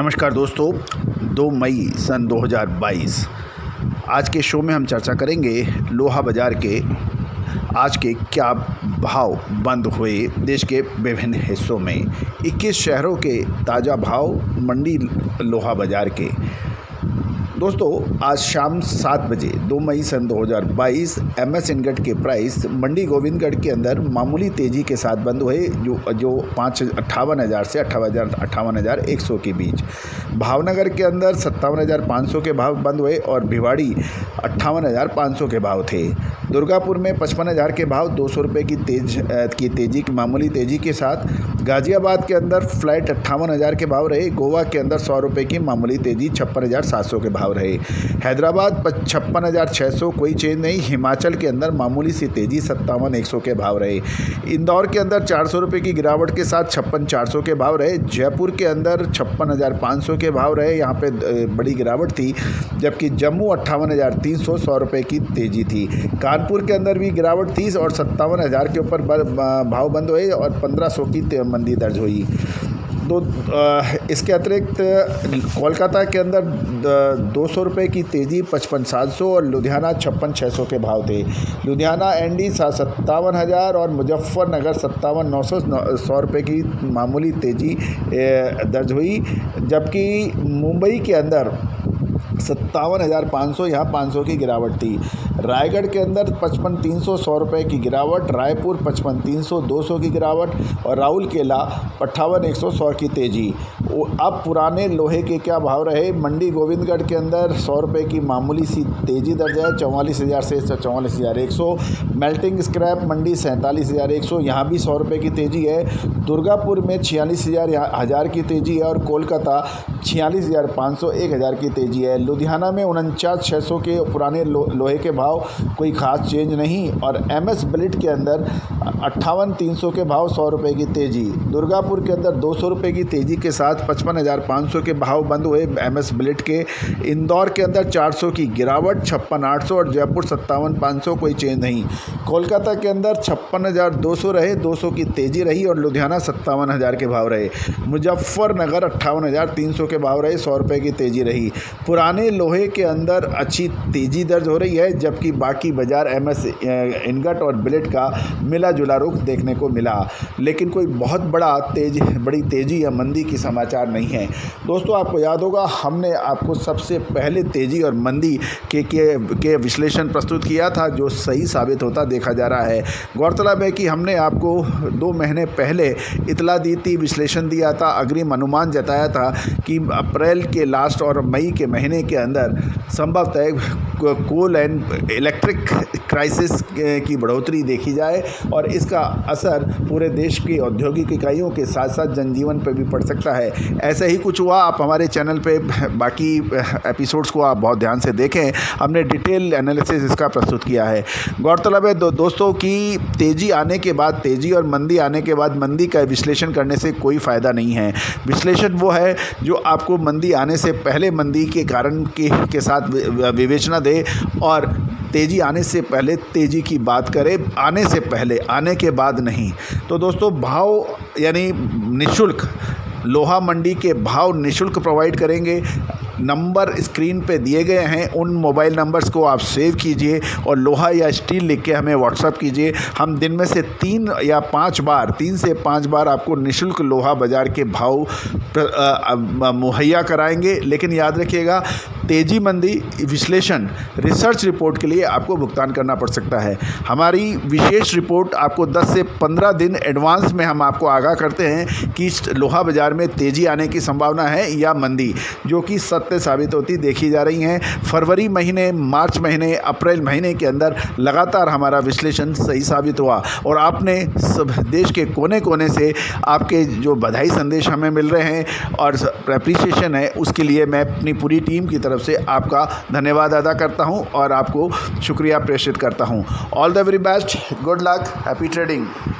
नमस्कार दोस्तों, 2 मई सन 2022 आज के शो में हम चर्चा करेंगे लोहा बाज़ार के आज के क्या भाव बंद हुए देश के विभिन्न हिस्सों में। 21 शहरों के ताज़ा भाव मंडी लोहा बाज़ार के। दोस्तों, आज शाम 7 बजे 2 मई सन 2022 MS इनगट के प्राइस मंडी गोविंदगढ़ के अंदर मामूली तेज़ी के साथ बंद हुए, जो 58,000 से 58,100 के बीच। भावनगर के अंदर 57,500 के भाव बंद हुए और भिवाड़ी 58,500 के भाव थे। दुर्गापुर में 55,000 के भाव 200 रुपये की मामूली तेज़ी के साथ। गाज़ियाबाद के अंदर फ्लैट 58,000 के भाव रहे। गोवा के अंदर 100 रुपये की मामूली तेज़ी 56,700 के भाव रहे। हैदराबाद 56,600, कोई चेंज नहीं। हिमाचल के अंदर मामूली सी तेज़ी 57,100 के भाव रहे। इंदौर के अंदर 400 रुपये की गिरावट के साथ 56,400 के भाव रहे। जयपुर के अंदर 56,500 के भाव रहे, यहाँ पे बड़ी गिरावट थी। जबकि जम्मू 58,300, 100 रुपये की तेज़ी थी। कानपुर के अंदर भी गिरावट थी और 57,000 के ऊपर भाव बंद हुए और 1,500 की मंदी दर्ज हुई। इसके अतिरिक्त कोलकाता के अंदर 200 रुपये की तेज़ी 55,700 और लुधियाना 56,600 के भाव थे। लुधियाना ND 57,000 और मुजफ्फरनगर 57,900, 100 रुपये की मामूली तेज़ी दर्ज हुई। जबकि मुंबई के अंदर 57,500, यहाँ 500 की गिरावट थी। रायगढ़ के अंदर 55,300, 100 रुपये की गिरावट। रायपुर 55,300, 200 की गिरावट और राउरकेला 58,100, 100 की तेज़ी। अब पुराने लोहे के क्या भाव रहे। मंडी गोविंदगढ़ के अंदर 100 रुपये की मामूली सी तेज़ी दर्ज है, 44,000 से 44,100। मेल्टिंग स्क्रैप मंडी 47,100, यहाँ भी 100 रुपये की तेज़ी है। दुर्गापुर में 46,000 की तेज़ी है और कोलकाता 46,500, 1,000 की तेज़ी है। लुधियाना में 49,600 के पुराने लोहे के भाव, कोई ख़ास चेंज नहीं। और MS बिलेट के अंदर 58,300 के भाव, 100 रुपये की तेज़ी। दुर्गापुर के अंदर 200 रुपये की तेज़ी के साथ 55,500 के भाव बंद हुए MS बिलेट के। इंदौर के अंदर 400 की गिरावट, 56,800 और जयपुर 57,500, कोई चेंज नहीं। कोलकाता के अंदर 56,200 रहे, 200 की तेज़ी रही और लुधियाना 57,000 के भाव रहे। मुजफ्फरनगर 58,300 के भाव रहे, 100 रुपये की तेज़ी रही। पुराने लोहे के अंदर अच्छी तेज़ी दर्ज हो रही है, जबकि बाकी बाज़ार MS इनगट और बिलेट का मिला जुला रुख देखने को मिला, लेकिन कोई बहुत बड़ी तेज़ी या मंदी की समाचार नहीं है। दोस्तों, आपको याद होगा हमने आपको सबसे पहले तेज़ी और मंदी के विश्लेषण प्रस्तुत किया था, जो सही साबित होता देखा जा रहा है। गौरतलब है कि हमने आपको 2 महीने पहले इतला दी थी, विश्लेषण दिया था, अग्रिम अनुमान जताया था कि अप्रैल के लास्ट और मई के महीने के अंदर संभवतः कोल एंड इलेक्ट्रिक क्राइसिस की बढ़ोतरी देखी जाए और इसका असर पूरे देश की औद्योगिक इकाइयों के साथ साथ जनजीवन पर भी पड़ सकता है। ऐसा ही कुछ हुआ। आप हमारे चैनल पे बाकी एपिसोड्स को आप बहुत ध्यान से देखें, हमने डिटेल एनालिसिस इसका प्रस्तुत किया है। गौरतलब है दोस्तों कि तेज़ी आने के बाद, तेज़ी और मंदी आने के बाद मंदी का विश्लेषण करने से कोई फ़ायदा नहीं है। विश्लेषण वो है जो आपको मंदी आने से पहले मंदी के कारण के साथ विवेचना दे और तेज़ी आने से पहले तेज़ी की बात करें, आने से पहले, आने के बाद नहीं। तो दोस्तों, भाव यानी निःशुल्क लोहा मंडी के भाव निःशुल्क प्रोवाइड करेंगे। नंबर स्क्रीन पे दिए गए हैं, उन मोबाइल नंबर्स को आप सेव कीजिए और लोहा या स्टील लिख के हमें व्हाट्सअप कीजिए। हम दिन में से 3 से 5 बार आपको निःशुल्क लोहा बाज़ार के भाव मुहैया कराएंगे। लेकिन याद रखिएगा, तेज़ी मंदी विश्लेषण रिसर्च रिपोर्ट के लिए आपको भुगतान करना पड़ सकता है। हमारी विशेष रिपोर्ट आपको 10 से 15 दिन एडवांस में हम आपको आगाह करते हैं कि लोहा बाज़ार में तेज़ी आने की संभावना है या मंदी, जो कि सत्य साबित होती देखी जा रही हैं। फरवरी महीने, मार्च महीने, अप्रैल महीने के अंदर लगातार हमारा विश्लेषण सही साबित हुआ और आपने सब देश के कोने कोने से आपके जो बधाई संदेश हमें मिल रहे हैं और अप्रिसिएशन है, उसके लिए मैं अपनी पूरी टीम की तरफ से आपका धन्यवाद अदा करता हूं और आपको शुक्रिया प्रेषित करता हूं। All the very best, good luck, happy trading.